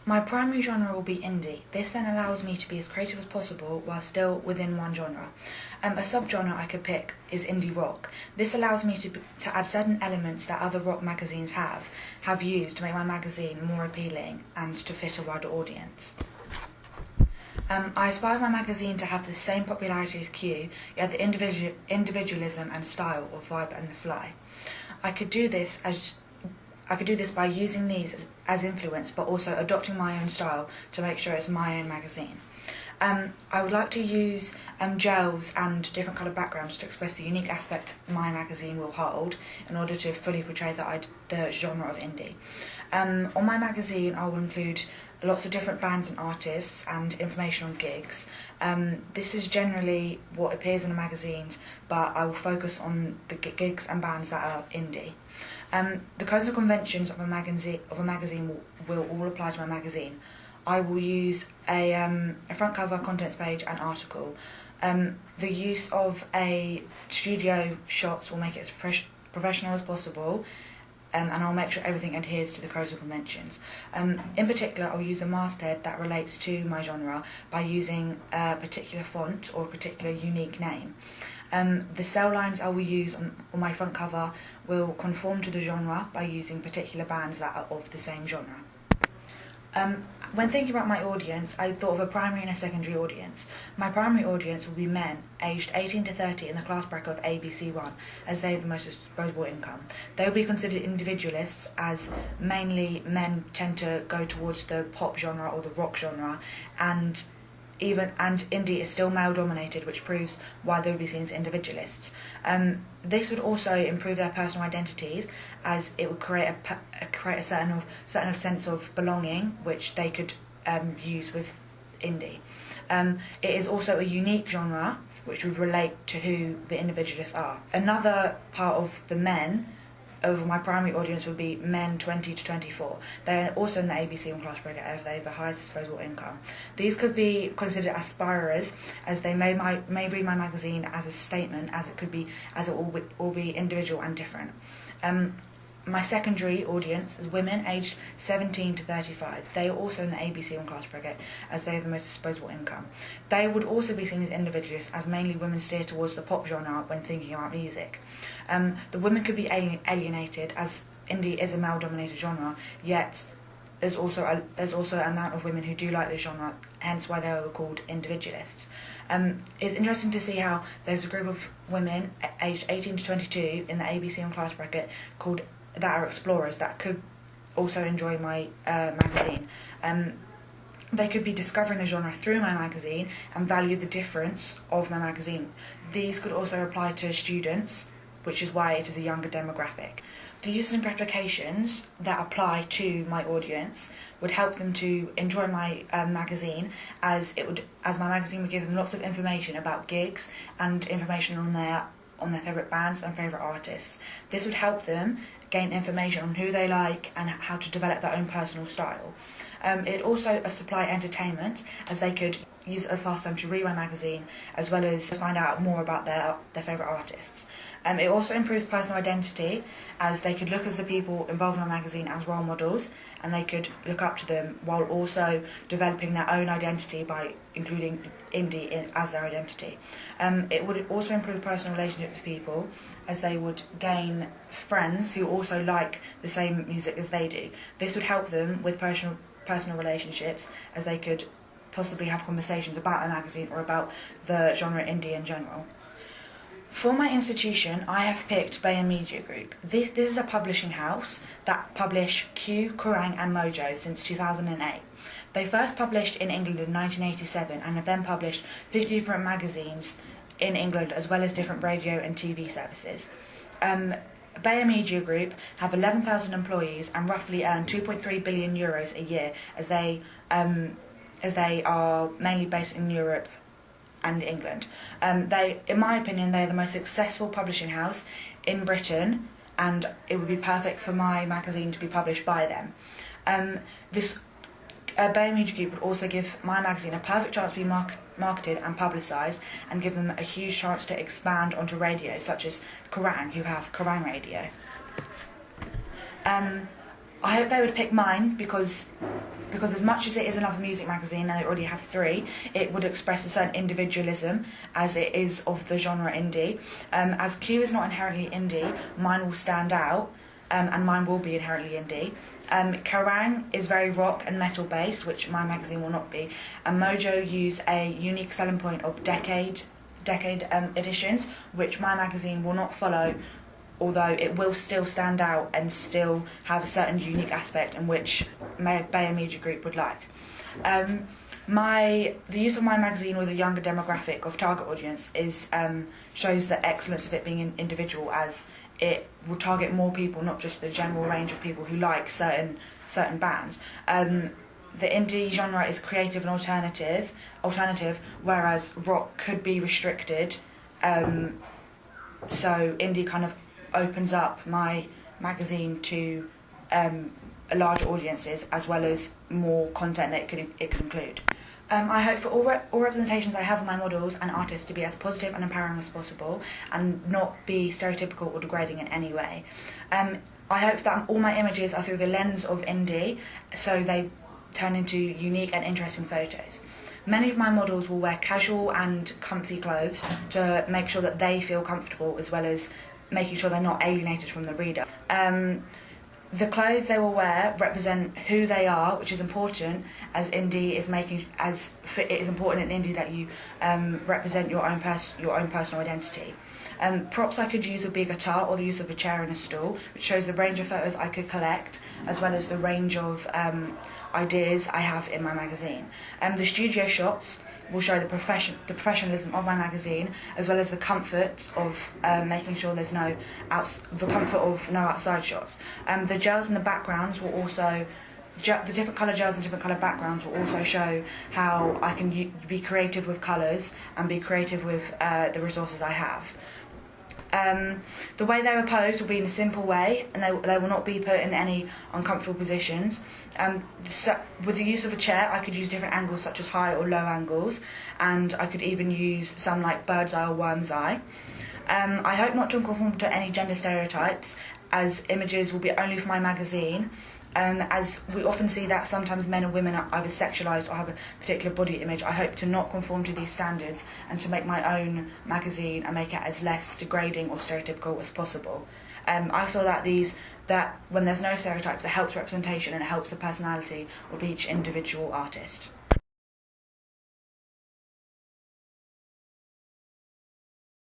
My primary genre will be indie. This then allows me to be as creative as possible while still within one genre. A subgenre I could pick is indie rock. This allows me to add certain elements that other rock magazines have used to make my magazine more appealing and to fit a wider audience. I aspire my magazine to have the same popularity as Q, yet the individualism and style of Vibe and The Fly. I could do this by using these as influence, but also adopting my own style to make sure it's my own magazine. I would like to use gels and different coloured backgrounds to express the unique aspect my magazine will hold in order to fully portray the genre of indie. On my magazine I will include lots of different bands and artists and information on gigs. This is generally what appears in the magazines, but I will focus on the gigs and bands that are indie. The codes and conventions of a magazine will all apply to my magazine. I will use a front cover, contents page and article. The use of a studio shots will make it as professional as possible, and I'll make sure everything adheres to the codes and conventions. In particular, I'll use a masthead that relates to my genre by using a particular font or a particular unique name. The cell lines I will use on my front cover will conform to the genre by using particular bands that are of the same genre. When thinking about my audience, I thought of a primary and a secondary audience. My primary audience will be men, aged 18 to 30 in the class bracket of ABC1, as they have the most disposable income. They will be considered individualists, as mainly men tend to go towards the pop genre or the rock genre, and indie is still male dominated, which proves why they would be seen as individualists. This would also improve their personal identities, as it would create a certain sense of belonging, which they could use with indie. It is also a unique genre, which would relate to who the individualists are. Another part of the men over my primary audience would be men 20 to 24. They are also in the ABC1 class bracket, as they have the highest disposable income. These could be considered aspirers, as they may read my magazine as a statement, as it will all be individual and different. My secondary audience is women aged 17 to 35. They are also in the ABC1 class bracket, as they have the most disposable income. They would also be seen as individualists, as mainly women steer towards the pop genre when thinking about music. The women could be alienated, as indie is a male-dominated genre, yet there's also an amount of women who do like this genre, hence why they were called individualists. It's interesting to see how there's a group of women aged 18 to 22 in the ABC1 class bracket that are explorers that could also enjoy my magazine. They could be discovering the genre through my magazine and value the difference of my magazine. These could also apply to students, which is why it is a younger demographic. The uses and gratifications that apply to my audience would help them to enjoy my magazine, as my magazine would give them lots of information about gigs and information on their favourite bands and favourite artists. This would help them gain information on who they like and how to develop their own personal style. It also supply entertainment, as they could use it as pastime to read my magazine, as well as find out more about their favourite artists. It also improves personal identity, as they could look as the people involved in my magazine as role models, and they could look up to them while also developing their own identity by including indie as their identity. It would also improve personal relationships with people, as they would gain friends who also like the same music as they do. This would help them with personal relationships, as they could possibly have conversations about a magazine or about the genre indie in general. For my institution, I have picked Bayer Media Group. This is a publishing house that publish Q, Kerrang and Mojo since 2008. They first published in England in 1987 and have then published 50 different magazines in England, as well as different radio and TV services. Bayer Media Group have 11,000 employees and roughly earn 2.3 billion euros a year, as they are mainly based in Europe and England. In my opinion, they are the most successful publishing house in Britain, and it would be perfect for my magazine to be published by them. This Bayer Media Group would also give my magazine a perfect chance to be marketed and publicised, and give them a huge chance to expand onto radio, such as Kerrang, who have Kerrang Radio. I hope they would pick mine, because because as much as it is another music magazine, and they already have 3, it would express a certain individualism as it is of the genre indie. As Q is not inherently indie, mine will stand out, and mine will be inherently indie. Kerrang is very rock and metal based, which my magazine will not be. And Mojo use a unique selling point of decade editions, which my magazine will not follow, although it will still stand out and still have a certain unique aspect in which Bayer Media Group would like. The use of my magazine with a younger demographic of target audience shows the excellence of it being individual, as it will target more people, not just the general range of people who like certain bands. The indie genre is creative and alternative, whereas rock could be restricted. So indie kind of opens up my magazine to larger audiences, as well as more content that it could include. I hope for all representations I have of my models and artists to be as positive and empowering as possible, and not be stereotypical or degrading in any way. I hope that all my images are through the lens of indie, so they turn into unique and interesting photos. Many of my models will wear casual and comfy clothes to make sure that they feel comfortable, as well as making sure they're not alienated from the reader. The clothes they will wear represent who they are, which is important, as indie is it is important in indie that you represent your own personal identity. Props I could use would be a guitar or the use of a chair and a stool, which shows the range of photos I could collect, as well as the range of ideas I have in my magazine. The studio shots will show the professionalism of my magazine, as well as the comfort of making sure there's no outside shots. The gels and the backgrounds will also, the different colour gels and different colour backgrounds will also show how I can be creative with colours and be creative with the resources I have. The way they were posed will be in a simple way, and they will not be put in any uncomfortable positions. So with the use of a chair, I could use different angles, such as high or low angles, and I could even use some like bird's eye or worm's eye. I hope not to conform to any gender stereotypes, as images will be only for my magazine. As we often see that sometimes men and women are either sexualised or have a particular body image, I hope to not conform to these standards and to make my own magazine and make it as less degrading or stereotypical as possible. I feel that when there's no stereotypes, it helps representation and it helps the personality of each individual artist.